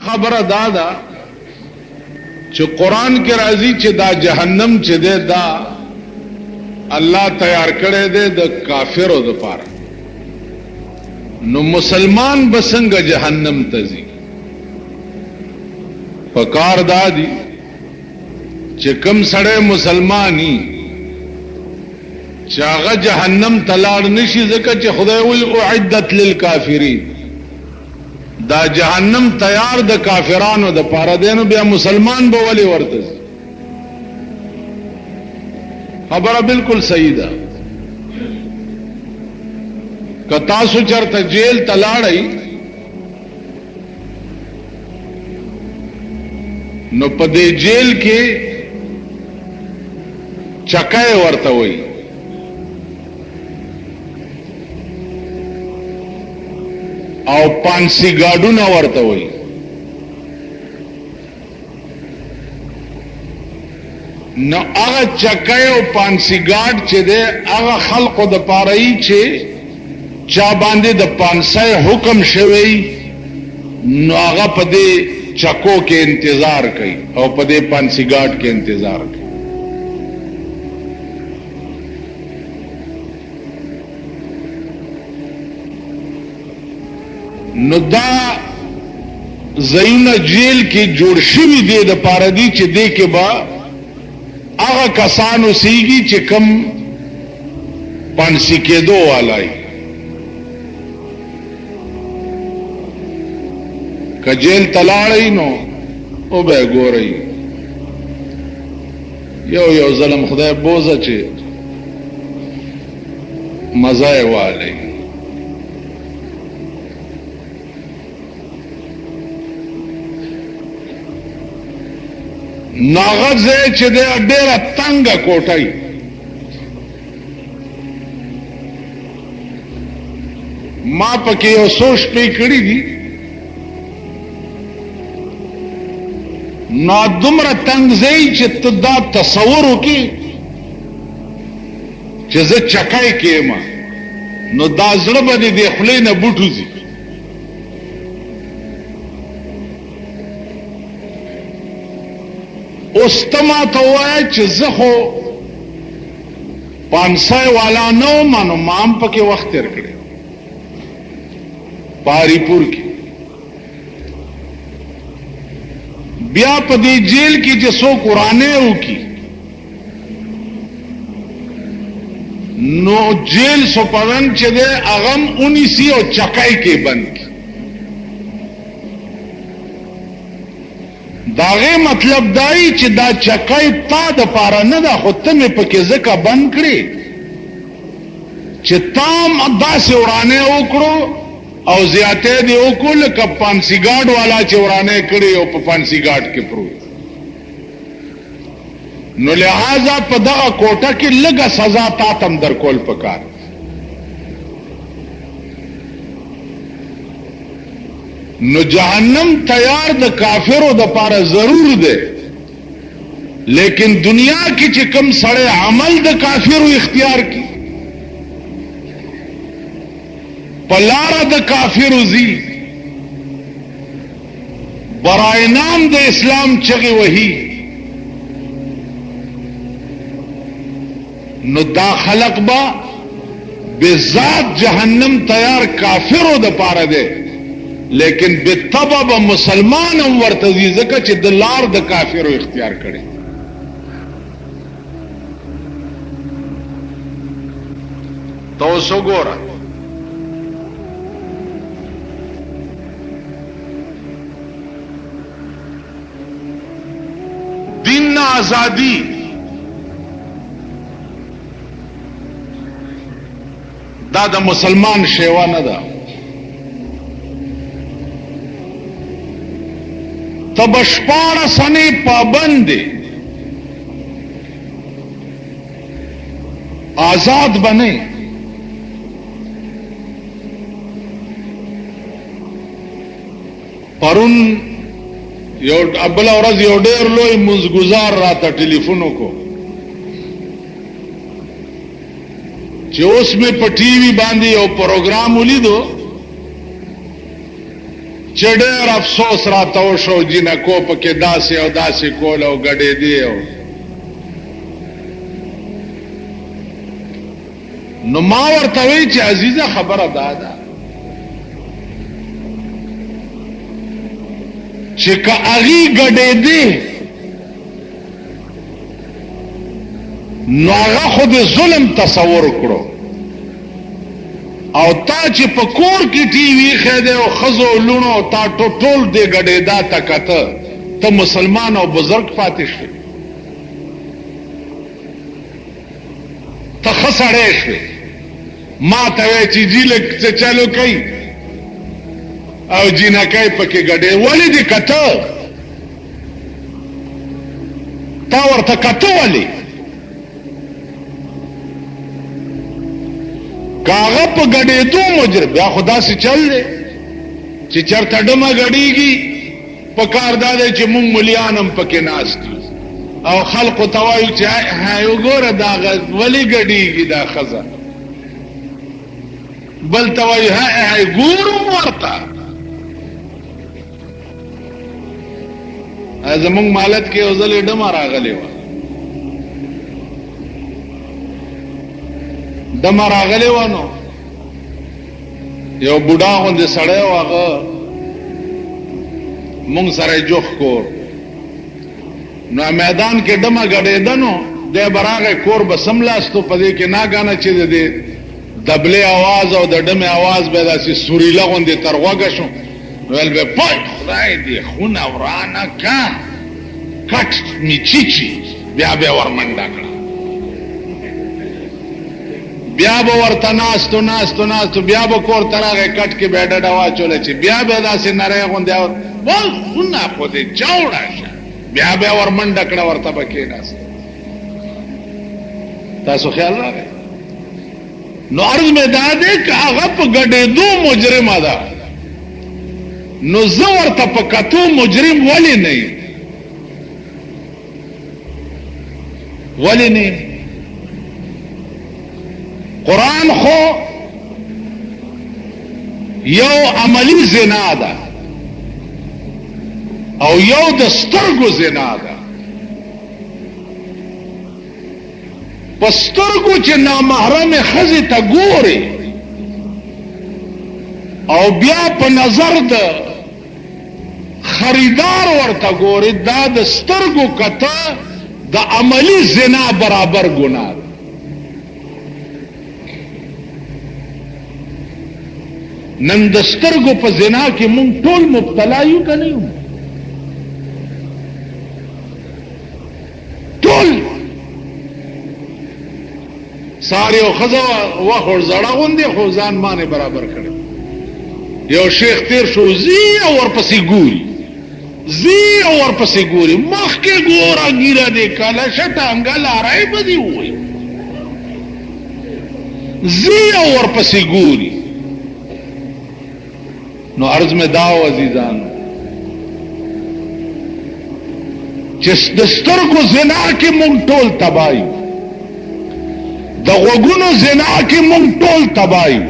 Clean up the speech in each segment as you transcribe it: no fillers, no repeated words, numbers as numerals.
خبره دادا چې قران کې راځي چې دا جهنم چې ده دا الله تیار کړی دی د کافرو لپاره. نو مسلمان بسنګ جهنم ته ځي؟ پکار دادی چې کم سړی مسلمانی چې هغه جهنم تلاړ نشي ځکه چې خدای وی اعدت للکافرین، دا جهنم تیار د کافرانو د پاره دی. نو بیا مسلمان به ولې ورته؟ خبره بالکل صحیح ده. که تاسو چرته جیل تلاړی نو په دې جیل کې چکای ورته وي، او پانسی گاډونه ورته وي. نو هغه چکای او پانسی گاډ چې ده هغه خلقو د پاره ای چې چا باندې د پانسای حکم شوی، نو هغه په دې چکو کې انتظار کوي او په دې پانسی گاډ کې انتظار کوي. نو دا زیونه جیل کې جوړ شوی دی د پاره دی چې دې کې با هغه کسانو سیږي چې کم پانسی کېدو والای. که جیل تلاړی نو او به ګورئ یو ظلم خدای بوزه چې مزای والی. ناغذ چې د ډیره تنګه کوټای ما پکې یو سوچ پې کړی دي، نو دومره تنگ ځای چې ته دا تصور وکړې چې زه چکای کېم، نو دا زړه به دې د خولې نه بوټ وځي. اوس ته ماته ووایه چې زه خو پانسای والا نه وم، نو ما هم پکې وخت تېر کړی پاری پور کې. بیا په دې جیل کې چې څوک ورانه وکړي نو جیل سپرن چې دی هغه هم ونیسي او چکای کې بند کړي. داغه مطلب دای چې دا چکای تا د پاره نه ده، خو ته مې پکې ځکه بند کړي چې تام داسې ورانه وکړو او زیاته دی وکول ک پانسی گاډ والا چې ورانه کړي او په پانسی گاډ کې پروت. نو لہذا په دغه کوټه کې لږه سزا تا تم در کول پکار. نو جهنم تیار د کافرو د پاره ضرور ده، لیکن دنیا کې چې کم سړی عمل د کافرو اختیار کی پلاره د کافرو زی برای نام د اسلام چغی وہی، نو دا خلق با بذات جہنم تیار کافرو د پاره ده، لیکن بالطبع با مسلمان هم ورتزی زکا چې د لار د کافرو اختیار کړي. توسو ګوره دین آزادی دا د مسلمان شیوا نه ده. تبشپاڑ سنے پابند آزاد بنے، پرون یو ابل اورز یو ډیر لوی منځګزار راته ټلیفونو کو چې اوس مې په ټي وي باندې یو پروګرام ولیدو چې ډېر افسوس راته وشو جنکو پکې داسې او داسې کول او ګډېدې او نو ما ورته وی چې عزیزه خبره دا ده چې که هغې ګډېدې نو هغه خو د ظلم تصور کړو او تا چې په کور کې ټي وي خېده او خزو لونو تا ټول دې ګډېدا تا کته ته مسلمان او بزرگ پاتې شې ته خسړې شې ما ته وی چې جی لک څه چالو کوي او جنکای پکې ګډې ولې دې کته تا ورته کته ولې کاغه په ګډېدو مجرم بیا خدا سي چل دی چې چرته ډمه ګډېږي په کار دا دی چې مونږ مليانم پکې ناست او خلقو ته وایو چې هاي وګوره دا ولې ګډېږي دا ښځه بل ته وایي هاي ګورم ورته زمونږ مالت کې یو ځل ډمه راغلی وه دمه راغلی و نو یو بوډا غوندې سړی و هغه مونږ سره یې جوخ کور نو میدان کې ډمه ګډېده نو دی به راغی کور به سملاستو په دې کې ناګانه چې د دبلې اواز او د ډمې اواز به داسې سوریله غوندې تر غوږه شو ویل به پای خدای دې خونه ورانه کا کټ می چیچي بیا به ورمنډه کړه بیا به ورته ناستو بیا به کور ته راغی کټ کې به ډډه واچوله چې بیا به داسې نری غوندې بل خونه خو دې چاوړه شه بیا به ورمنډه کړه ورته به کېناست تاسو خیال راغی نو عرض مې دا دی که هغه په ګډېدو مجرمه ده نو زه ورته په کتو مجرم ولې نه یم ولې نه یم قرآن خو یو عملی زنا ده او یو د سترګو زنا ده په سترګو چې نامحرم ښځې ته ګوري او بیا په نظر د خریدار ورته ګوري دا د سترګو کته د عملی زنا برابر ګناه ده نن د سترګو په زنا کې مونږ ټول مبتلا یو که نه یو ټول ساری او ښځه وه زړه غوندې خو ځان مانې برابر کړی یو شیخ تیر شو زی او ورپسې ګوري مخکې ګوره ګیره دې کلشه ټانګه لاری به دې ووایي زی او ورپسې ګوري نو عرض میں داو عزیزان چې د سترګو زنا کې مونږ ټول تباہی د غوږونو زنا کې مونږ ټول تباہی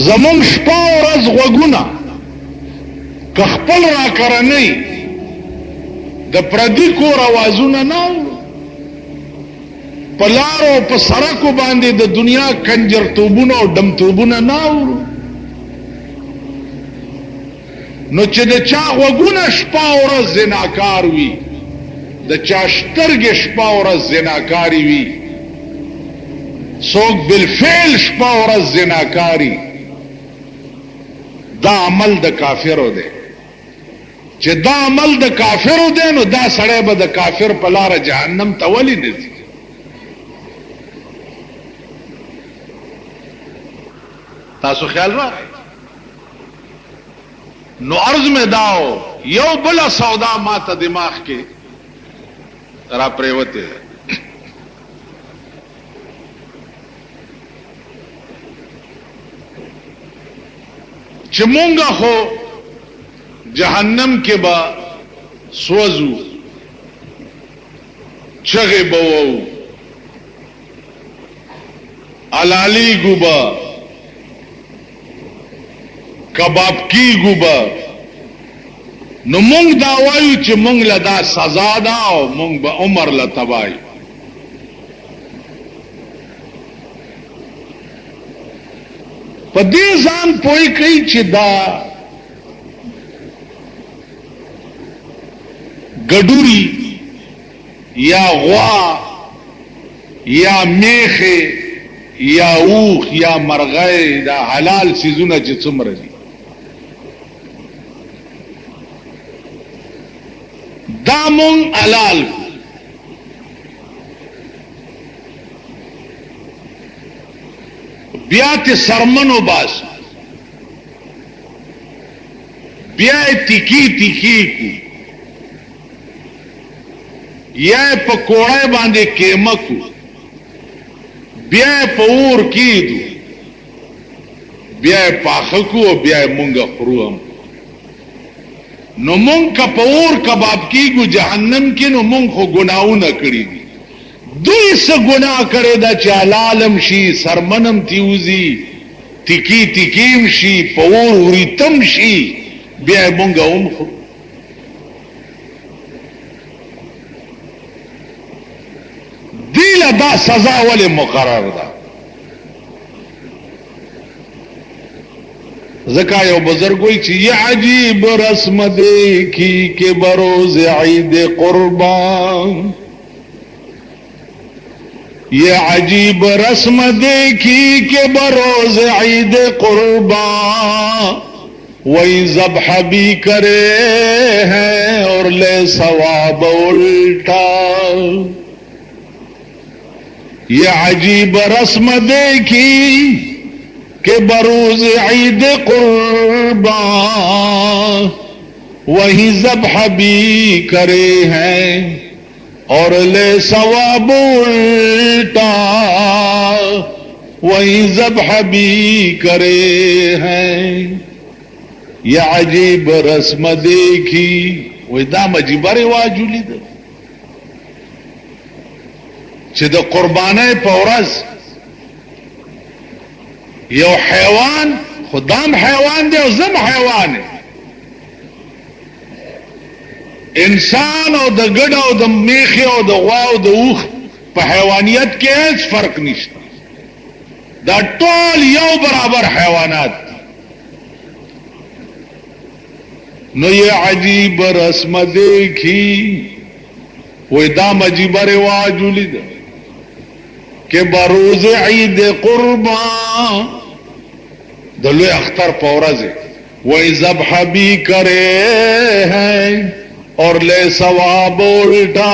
زمونږ شپه او ورځ غوږونه که خپل را کرنۍ د پردي کور اوازونه نه اورو په لارو په سړکو باندې د دنیا کنجرتوبونه او ډمتوبونه نه اورو نو چې د چا غوږونه شپه او ورځ زناکار وي د چا سترګې شپه او ورځ زناکاري وي څوک بالفعل شپه او ورځ زناکاري دا عمل د کافرو دی چې دا عمل د کافرو دی نو دا سړی به د کافر په لاره جهنم ته ولې نه ځي تاسو خیال راغی نو عرض میں داو یو بلا سودا ما ته دماغ کې را پریوته چې مونږه خو جهنم کې با سوزو چغه بوو علالی ګوبا کباب کیږو به نو مونږ دا وایو چې مونږ له دا سزا ده او مونږ به عمر له تبای په دې ځان پوي کوي چې دا ګډوري یا غوا یا میخه یا اوخ یا مرغۍ دا حلال سيزونه چې څومره دي دا مون حلال بیا ته سرمنو باس بیا تیکی تیکی کو یا پکوڑے باندې کېمکو بیا پور کیدو بیا پاخکو بیا مونږه خروم نو مونږ کا پور کباب کیګو جهنم کې نو مونږ خو ګناونه کړی دي دوی څه ګناه کړی دا چې حلالم شي سرمنم تیوزی تیکی تیکیم شي پور وریتم شي بیا مونږه هم خو دیل دا سزا ولی مقرر دا ذکا یو بزرگوی چی یہ عجیب رسم دیکھی کہ بروز عید قربان یہ عجیب رسم دیکھی کہ بروز عید قربان وہی ذبح بھی کرے ہیں اور لے ثواب الٹا یہ عجیب رسم دیکھی کہ بروز عید قربان وہی ذبح بھی کرے ہیں اور لے ثواب الٹا وہی ذبح بھی کرے ہیں یہ عجیب رسم دیکھی وہ دام عجیب رواج لید چې د قربانۍ په ورځ یو حیوان خدام حیوان دی او زم حیوان دی انسان او د ګډ او د میخي او د غوا او د اوخ په حیوانیت کې هیڅ فرق نشته دا ټول یو برابر حیوانات نو یہ عجیب رسم دیکھی وہ دام عجیب رواج لید کہ بروز عید قربان دلوی اختر پورز وہی ذبح بھی کرے ہیں اور لے ثواب الٹا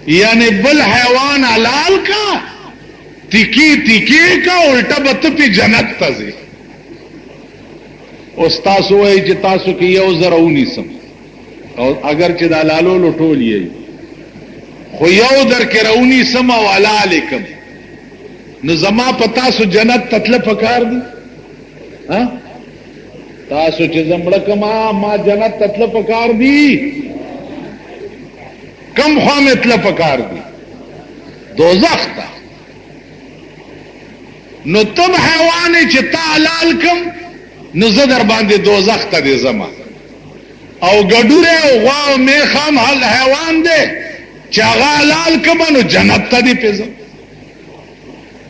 یعنی بل حیوان حلال کا تکی تکی کا الٹا بت پی جنت تزی استاسو ہے چې تاسو کې یو زرونی سم او اگر چې د حلالو لټول یې خو یو در کې رونی سم او علیکم نو زما په تاسو جنت تتل پکار دي ها تاسو چې زمړه کما ما جنت تتل پکار دي کم خو متل پکار دي دوزخ ته نو تم حیوان چې تا حلال کم نو زه در باندې دوزخ ته دي زما او ګډوره او غوا او میخام حل حیوان دی چاغا حلال کمانو جنت تا دی پیزا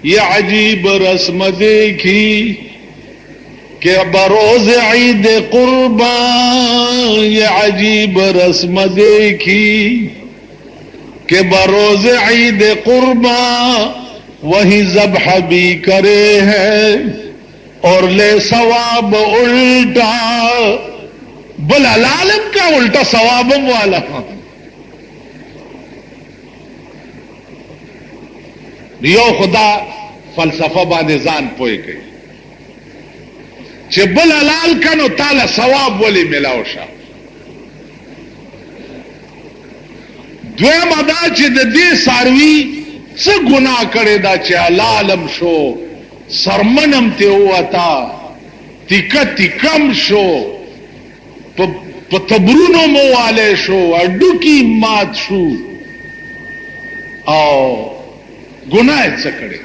یہ عجیب رسم دیکھی کہ بروز عید قربان یہ عجیب رسم دیکھی کہ بروز عید قربان وہی ذبح بھی کرے ہیں اور لے ثواب الٹا بل علالم کا الٹا ثوابم والا یو خدا فلسفه باندې ځان پوي کوي چې بل حلال کنو تعالی ثواب ولې ملاو شه دویم ادا چې د دې ساروي څه ګناه کړی دا چې حلالم شو سرمنم ته وتا تکم شو په تبرونو مواله شو اډو کی مات شو او گناہ څه کړي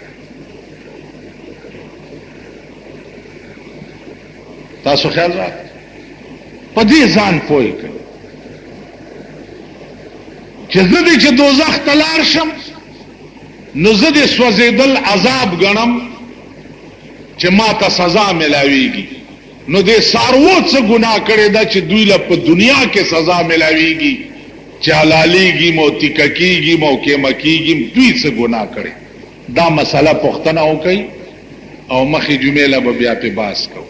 تاسو خیال را په دې ځان پوه کړئ چې زه دې چې دوزخ ته لاړ شم نو زه دې سوځېدل عذاب ګڼم چې ما ته سزا ملاویږي. نو دې سارو څه ګناه کړی ده چې دوی له په دنیا کې سزا ملاویږي چې حلالېږي مو تیکه کېږي مو کېمه کېږي دوی څه ګناه کړی. دا مسله پوښتنه وکړئ او مخې جمعې له به بیا پې بحث کوو.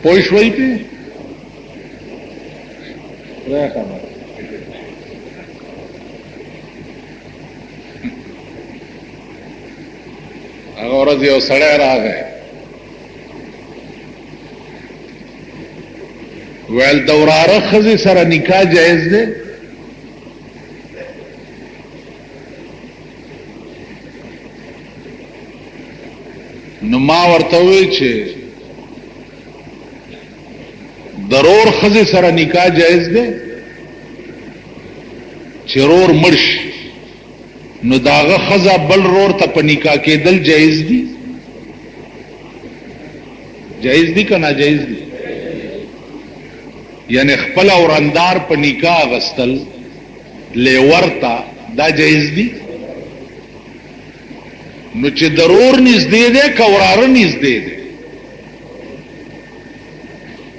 پوه شوئ پې هغه ورځ یو سړی راغی ویل د وراره ښځې سره نکاح جایز دی؟ نو ما ورته وی چې ضرور ښځې سره نکاح جایز دی چې رور مړ شي نو داغه ښځه بل رور ته په نکاح کېدل جایز دي؟ جایز دي که ناجایز دي؟ یعنی خپل اورندار په نکاح اغستل لیور ته دا جایز دي؟ نو چې ضرور نږدې دی که وراره نږدې دی؟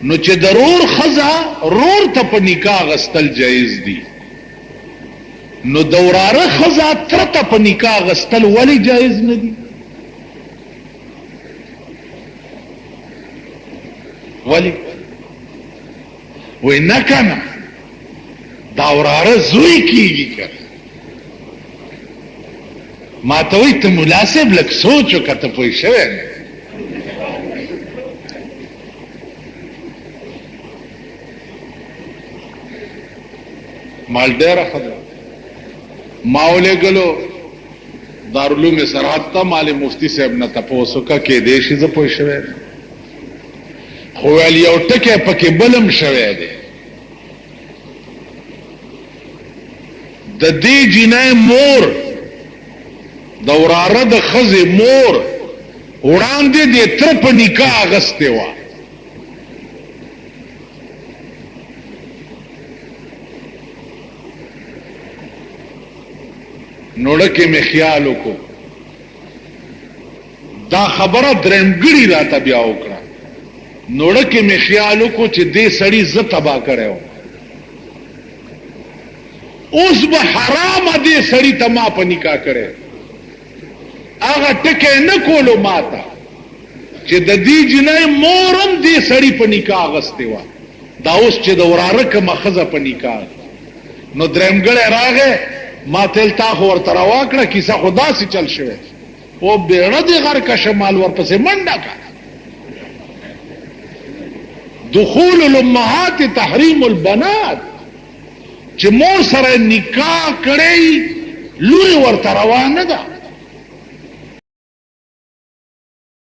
نو چې ضرور ښځه رور ته په نکاح اغستل جایز دي نو د وراره ښځه تره ته په نکاح اغستل ولې جایز نه دي؟ ولې؟ وای نه کنه دا وراره زوی کیږي کنه. ما ته وای ته مناسب لک سوچ وکړه ته پوه شوې نه. مال ډېره خبره ما ولېږلو دارالعلوم سرحد ته مال مفتی صاحب نه تپوس وکړه کېدای شي زه پوه شوی نه خو ویل یو ټکی پکې بلم شوی دی د دې جینۍ مور د وراره د ښځې مور وړاندې د تره په نکاح اغستې وه نوړکې مې خیال وکړو دا خبره درېمګړي راته بیا وکړه نوړکې مې خیال وکړو چې دې سړي زه تباه کړی وم اوس به حرامه دې سړي ته ما په نکاح کړی هغه ټکی نه کولو ما ته چې د دې جنۍ مور هم دې سړي په نکاح اغستې وه دا اوس چې د وراره کومه ښځه په نکاح نو درېمګړی راغی ما تل تا خو ورته روا کړه کیسه خو داسې چل شوی او بیړه دې غر که شمال ورپسې منډه که دخول الامهات تحریم البنات چې مور سره نکاح کړی لورې ورته روا نه ده